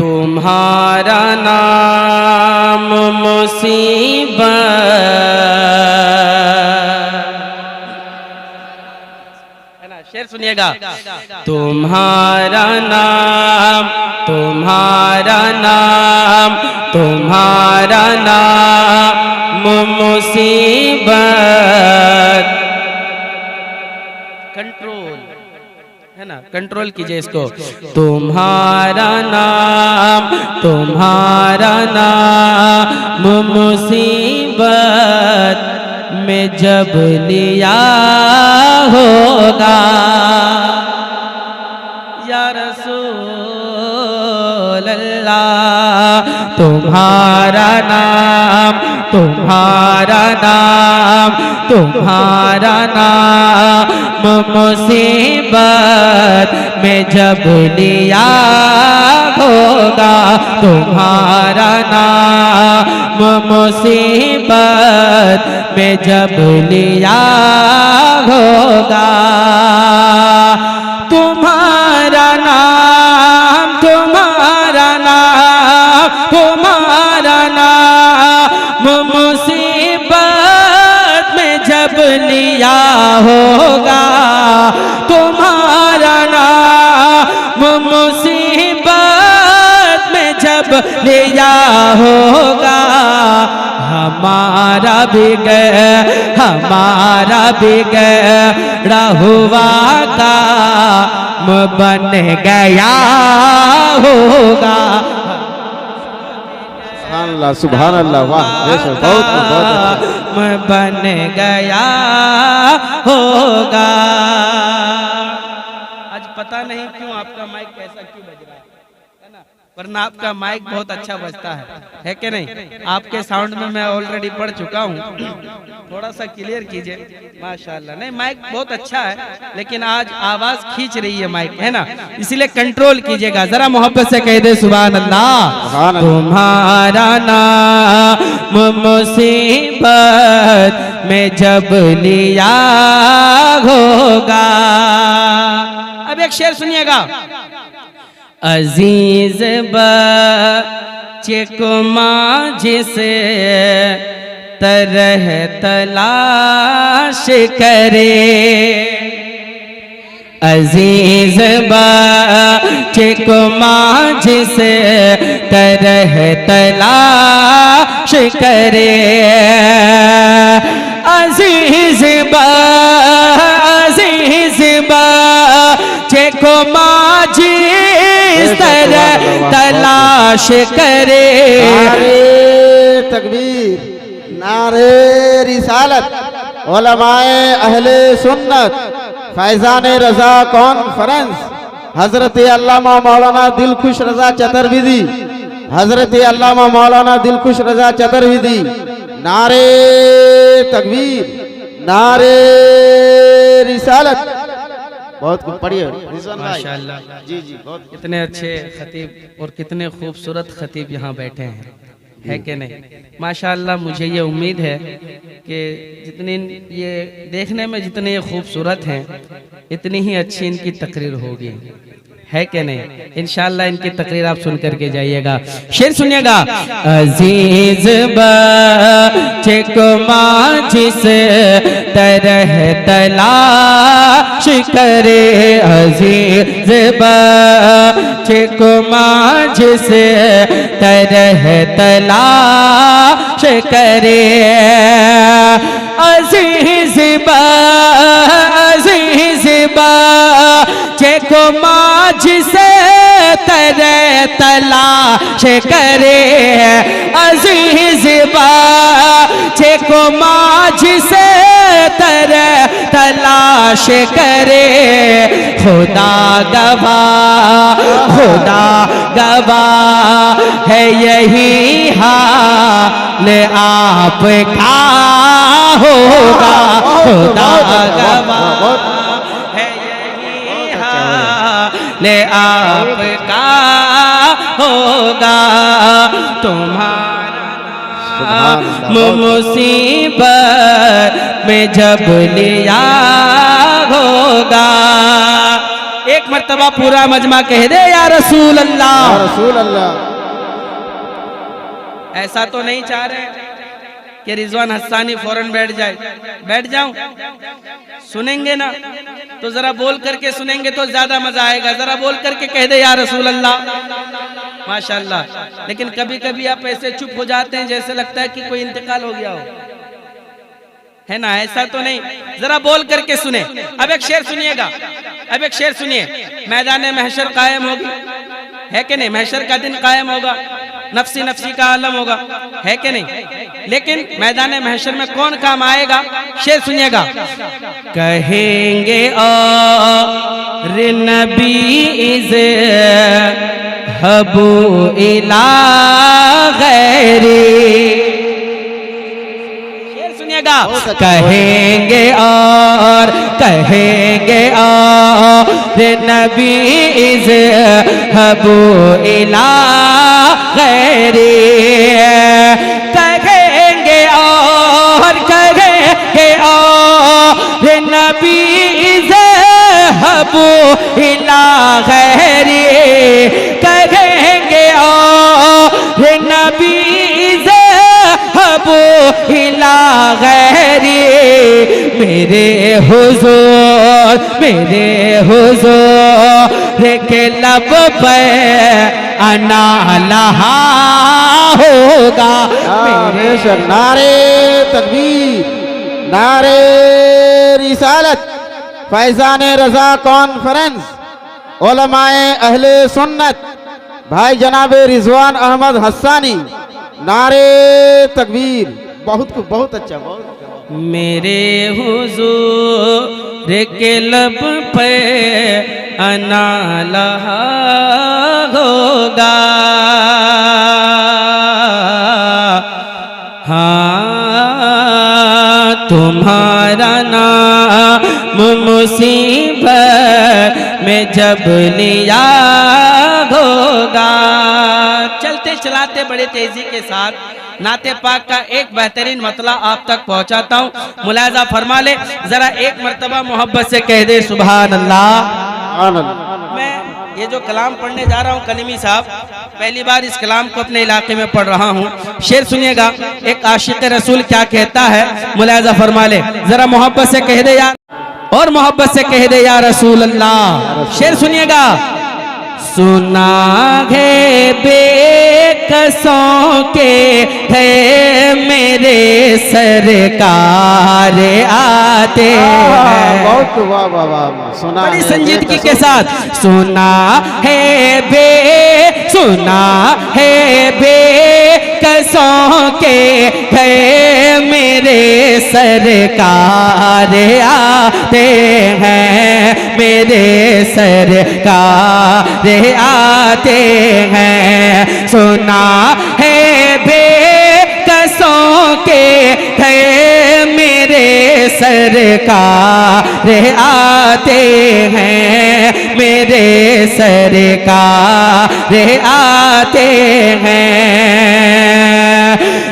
तुम्हारा नाम मुसीबत है ना। शेर सुनिएगा। तुम्हारा नाम, तुम्हारा नाम, तुम्हारा नाम मुसीबत। कंट्रोल है ना, कंट्रोल कीजिए इसको। तुम्हारा नाम, तुम्हारा नाम मुसीबत में जब लिया होगा या रसूल अल्लाह। तुम्हारा नाम, तुम्हारा नाम, तुम्हारा नाम मुसीबत में जब लिया होगा। तुम्हारा नाम मुसीबत में जब लिया होगा। तुम्हारा नाम, तुम्हारा नाम, तुम्हारा नाम मुसीबत में जब लिया होगा। तुम्हारा नाम मुसीबत में जब लिया होगा। हमारा बिगड़ा हुआ काम बन गया होगा। सुभान अल्लाह, वाह, बहुत बन गया होगा। आज पता नहीं क्यों आपका माइक कैसा क्यों बज रहा है ना, वरना आपका माइक बहुत अच्छा बजता है कि नहीं। आपके साउंड में मैं ऑलरेडी पढ़ चुका हूँ, थोड़ा सा क्लियर कीजिए। माशाल्लाह, नहीं माइक बहुत अच्छा है, लेकिन आज आवाज खींच रही है माइक, है ना, इसीलिए कंट्रोल कीजिएगा। जरा मोहब्बत से कह दे सुभान अल्लाह। तुम्हारा नाम मुसीबत में जब लिया होगा। अब एक शेर सुनिएगा। अजीज बच्चे को माँ जिसे तरह तलाश करे। अजीज बच्चे को माँ जिसे तरह तलाश करे। अजीज बच्चे को माँ जिस तरह तलाश करे। नारे तकबीर, नारे रिसालत, उलमाए अहले सुन्नत, फैजान रजा कॉन्फ्रेंस, हजरत अल्लामा मौलाना दिलखुश रजा चतुर्वेदी, हजरत अल्लामा मौलाना दिलखुश रजा चतुर्वेदी। नारे तकबीर, नारे रिसालत। बहुत कुछ पढ़िए माशाल्लाह। जी जी, बहुत कितने अच्छे खतीब और कितने खूबसूरत खतीब यहाँ बैठे हैं, है कि नहीं। माशाल्लाह, मुझे ये उम्मीद है कि जितनी ये देखने में जितने ये खूबसूरत हैं, इतनी ही अच्छी इनकी तकरीर होगी, है कि नहीं। इंशाअल्लाह इनकी तकरीर आप सुन करके जाइएगा। शेर सुनिएगा। अजीज बच्चे को माँ जिस तरह तलाश करे। अजीज बच्चे को माँ जिस तरह तलाश करे। अजीज बच्चे को माँ जिसे तरह तलाश करे। अजीज बच्चे को माँ जिसे तरह तलाश करे। खुदा गवाह है यही हाल आपका होगा। खुदा गवाह है यही हाल आपका होगा। तुम्हारा मुसीबत में जब लिया होगा। एक मर्तबा पूरा मजमा कह दे या रसूल या अल्लाह। रसूल अल्लाह। ऐसा तो नहीं चाह रहे कि रिजवान हस्सानी फौरन बैठ जाए। बैठ जाऊं? सुनेंगे ना तो जरा बोल करके सुनेंगे तो ज्यादा मजा आएगा। जरा बोल करके कह दे या रसूल अल्लाह। माशाल्लाह। लेकिन कभी कभी आप ऐसे चुप हो जाते हैं जैसे लगता है कि कोई इंतकाल हो गया हो, है ना? ऐसा तो नहीं, जरा बोल करके सुने। अब एक शेर सुनिएगा, अब एक शेर सुनिए। मैदान महशर कायम होगी, है कि नहीं? महशर का दिन कायम होगा, नफसी नफसी का आलम होगा, है कि नहीं? लेकिन मैदान महशर में कौन काम आएगा? शेर सुनिएगा। कहेंगे और नबी इज़ हबू इला गैरी। शेर सुनिएगा। कहेंगे और नबी इज़ हबू इला गैरी। कहेंगे और नबी इज़ हबू इला गैरी। कहेंगे और नबी इज़ हबू इला गैरी। मेरे हुजूर के लब पे अना लहा होगा। मेरे नारे तकबीर, नारे रिसालत, फैजान रजा कॉन्फ्रेंस, उलमाए अहले सुन्नत भाई जनाब रिजवान अहमद हस्सानी। नारे तकबीर। बहुत अच्छा, बहुत अच्छा। मेरे हुजूर के लब पे अना लहा होगा। हाँ, तुम्हारा नाम मुसीबत में जब लिया होगा। चलते चलाते बड़े तेजी के साथ नाते पाक का एक बेहतरीन मतला आप तक पहुंचाता हूँ, मुलाजा फरमा ले। जरा एक मर्तबा मोहब्बत से कह दे सुभान अल्लाह। मैं ये जो कलाम पढ़ने जा रहा हूँ कलीमी साहब, पहली बार इस कलाम को अपने इलाके में पढ़ रहा हूँ। शेर सुनिएगा, एक आशिक रसूल क्या कहता है, मुलाजा फरमा ले। जरा मोहब्बत से कह दे यार, और मोहब्बत से कह दे या रसूल अल्लाह। शेर सुनिएगा। सुना है बेकसों के है मेरे सरकार आते हैं। बहुत वाह वाह वाह। सुना बड़ी संजीदगी के साथ। सुना है बेकसों के है मेरे सरकार आते हैं। मेरे सरकार आते हैं। सुना है बेकसों के है मेरे सरकार आते हैं। मेरे सरकार आते हैं।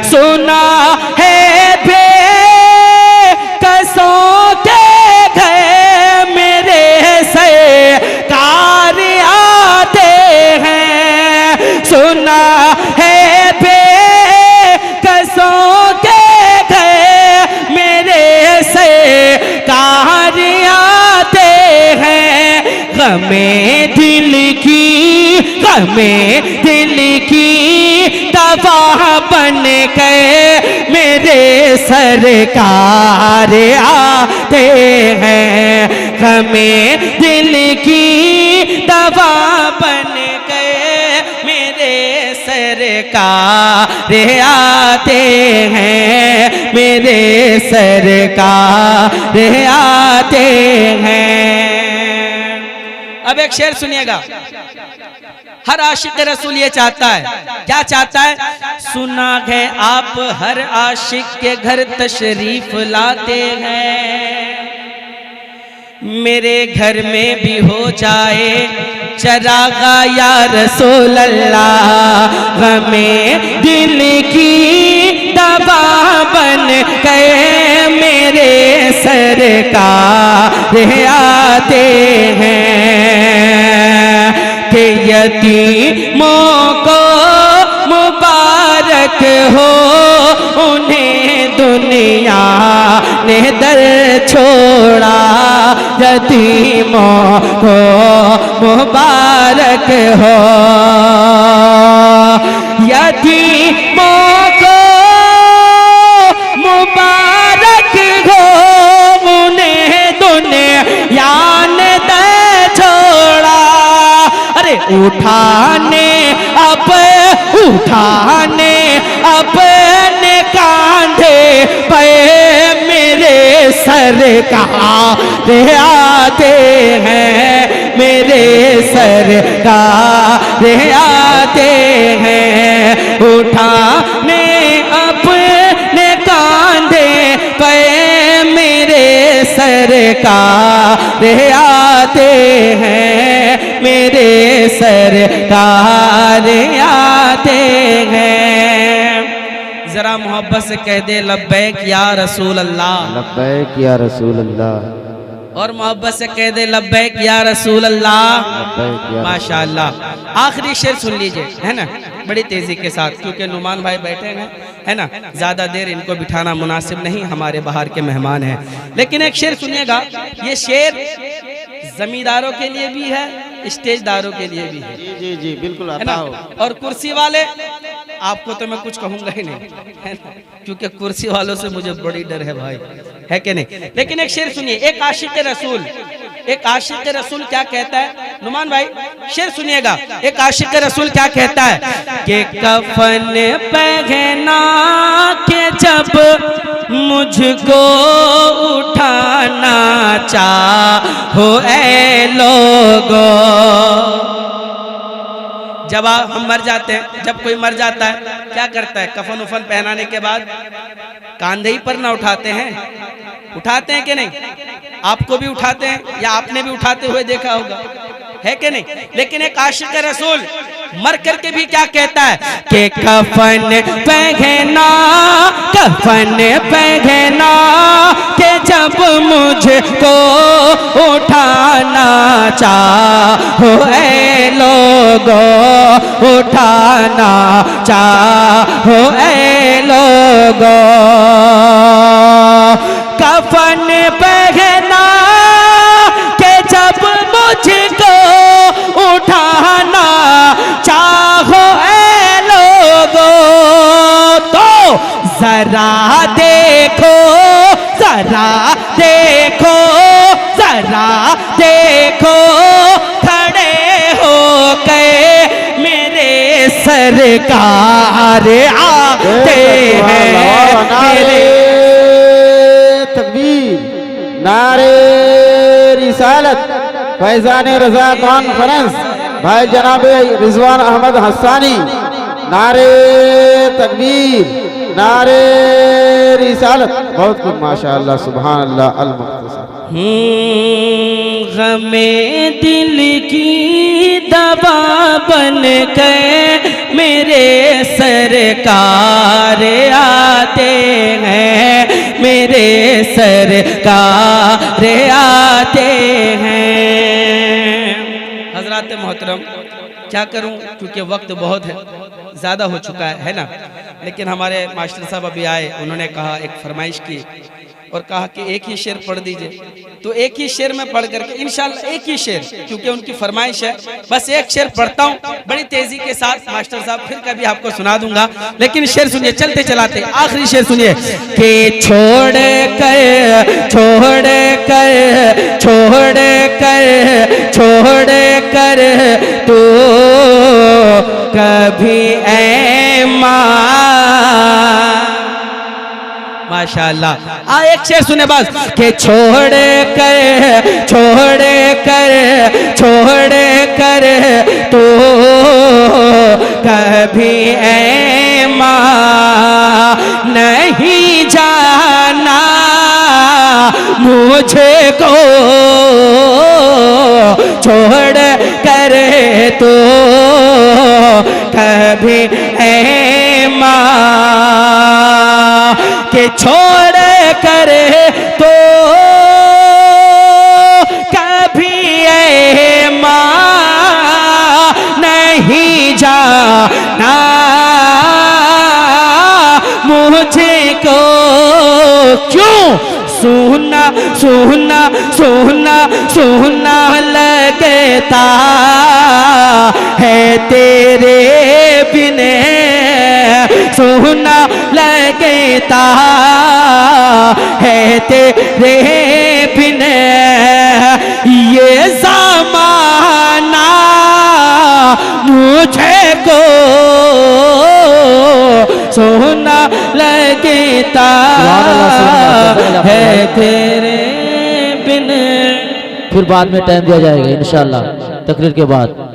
सुना है बेकसों के है मेरे सरकार आते हैं। सुना है बेकसों के है मेरे सरकार आते हैं। गमे दिल की दवा बन के मेरे सरकार आते हैं। हमें दिल की दवा बन के मेरे सरकार आते हैं। मेरे सरकार आते हैं। अब एक शेर सुनिएगा। हर आशिक रसूल ये चाहता है, क्या चाहता है? सुना है आप हर आशिक के घर तशरीफ लाते हैं। मेरे घर में भी हो जाए चरागा या रसूल अल्लाह। हमें दिल की दवा बन गए मेरे सरकार आते हैं। यतीमों को मुबारक हो, उन्हें दुनिया ने दर छोड़ा। यतीमों को मुबारक हो, यतीमों को मुबारक हो, उन्हें दुनिया ने दर छोड़ा। अरे उठाने अपने कांधे पे मेरे सरकार आते हैं, मेरे सरकार आते हैं। उठाने अपने कांधे पे मेरे सरकार आते हैं, मेरे सरकार आते हैं। जरा मोहब्बत से कह दे लब्बैक या रसूल अल्लाह। लब्बैक या रसूल अल्लाह। और मोहब्बत से कह दे लब्बैक या रसूल अल्लाह। लब्बैक या माशाअल्लाह। आखिरी शेर सुन लीजिए, है ना, बड़ी तेजी के साथ, क्योंकि नुमान भाई बैठे हैं, है ना, ज्यादा देर इनको बिठाना मुनासिब नहीं, हमारे बाहर के मेहमान हैं। लेकिन एक शेर सुनिएगा, ये शेर जमींदारों के लिए भी है, स्टेजदारों के लिए भी है। जी जी जी बिल्कुल है आता ना, हो। और कुर्सी वाले आपको तो मैं कुछ कहूंगा ही नहीं, है ना, क्योंकि कुर्सी वालों से मुझे बड़ी डर है भाई, है कि नहीं। लेकिन एक शेर सुनिए, एक आशिक रसूल, एक आशिक रसूल क्या कहता है, नुमान भाई शेर सुनिएगा। एक आशिक रसूल क्या कहता है कि कफन पहना के जब मुझको उठाना चाहो ऐ लोगो। जब हम मर जाते हैं, जब कोई मर जाता है क्या करता है, कफन उफन पहनाने के बाद कांधे ही पर ना उठाते हैं, उठाते हैं कि नहीं, आपको भी उठाते हैं या आपने भी उठाते हुए देखा होगा, है कि नहीं। लेकिन एक आशिक रसूल मर करके भी क्या कहता है कि कफन पहना, कफन पहना के जब मुझको उठाना चाहो ऐ लोगो, उठाना चाहो ऐ लोगो। कफन पहना के जब मुझको उठाना चाहो ऐ लोगो, तो जरा देखो, जरा देखो, जरा देखो, खड़े हो के मेरे सरकार आते हैं, मेरे तकबीर, नारे रिसालत, फैजान रजा कॉन्फ्रेंस, भाई जनाब रिजवान अहमद हसानी। नारे तकबीर, नारे रिसालत, बहुत कुछ माशाअल्लाह, सुभान अल्लाह अल मुख्तसर। गमे दिल की दवा बन के मेरे सरकार आते हैं, मेरे सरकार आते हैं। हजरात मोहतरम, क्या करूं, क्योंकि वक्त बहुत है, ज़्यादा हो चुका है ना। लेकिन हमारे मास्टर साहब अभी आए, उन्होंने कहा, एक फरमाइश की और कहा कि एक ही शेर पढ़ दीजिए, तो एक ही शेर में पढ़ करके इंशाल्लाह, एक ही शेर, क्योंकि उनकी फरमाइश है, बस एक शेर पढ़ता हूँ बड़ी तेजी के साथ। मास्टर साहब फिर कभी आपको सुना दूंगा, लेकिन शेर सुनिए, चलते चलाते आखिरी शेर सुनिए कि छोड़ कर, छोड़ कर, छोड़ कर, छोड़ कर तू कभी ऐ माँ। माशाअल्लाह। एक शेर सुने बस कि छोड़ कर, छोड़ कर, छोड़ कर तो कभी ऐ माँ नहीं जाना मुझे को छोड़ कर तो कभी ऐ माँ के छोड़ कर तो कभी ऐ माँ सोना सोना सोना सोना लगता है तेरे बिने, सोना लगता है तेरे बिने, ये ज़माना मुझे को सोना लगता है तेरे बिन। फिर बाद में टाइम दिया जाएगा इंशाअल्लाह तकरीर के बाद।